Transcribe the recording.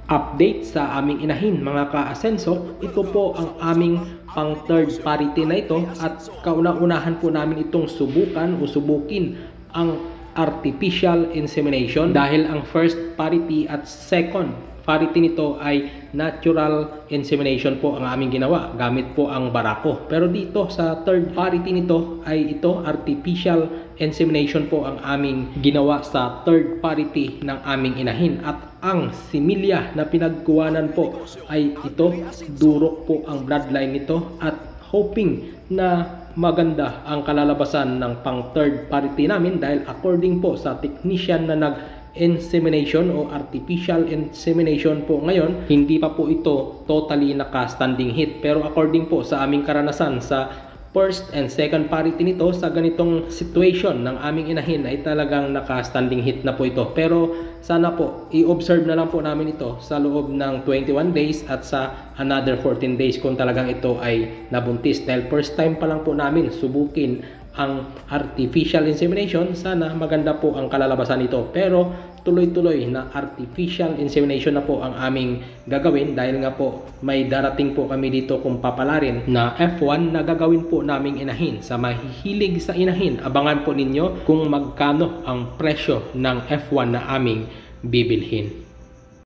update sa aming inahin mga ka-asenso. Ito po ang aming pang third parity na ito at kauna-unahan po namin itong subukin ang artificial insemination dahil ang first parity at second parity nito ay natural insemination po ang aming ginawa gamit po ang barako. Pero dito sa third parity nito ay ito artificial insemination po ang aming ginawa sa third parity ng aming inahin. At ang similya na pinagkuwanan po ay ito, durok po ang bloodline nito at hoping na maganda ang kalalabasan ng pang third parity namin dahil according po sa technician na nag-insemination o artificial insemination po ngayon, hindi pa po ito totally naka-standing heat. Pero according po sa aming karanasan sa first and second parity nito, sa ganitong situation ng aming inahin ay talagang naka-standing heat na po ito. Pero sana po i-observe na lang po namin ito sa loob ng 21 days at sa another 14 days kung talagang ito ay nabuntis. Dahil first time pa lang po namin subukin ang artificial insemination, sana maganda po ang kalalabasan nito. Pero tuloy-tuloy na artificial insemination na po ang aming gagawin dahil nga po may darating po kami dito kung papalarin na F1 na gagawin po naming inahin. Sa mahihilig sa inahin, abangan po ninyo kung magkano ang presyo ng F1 na aming bibilhin.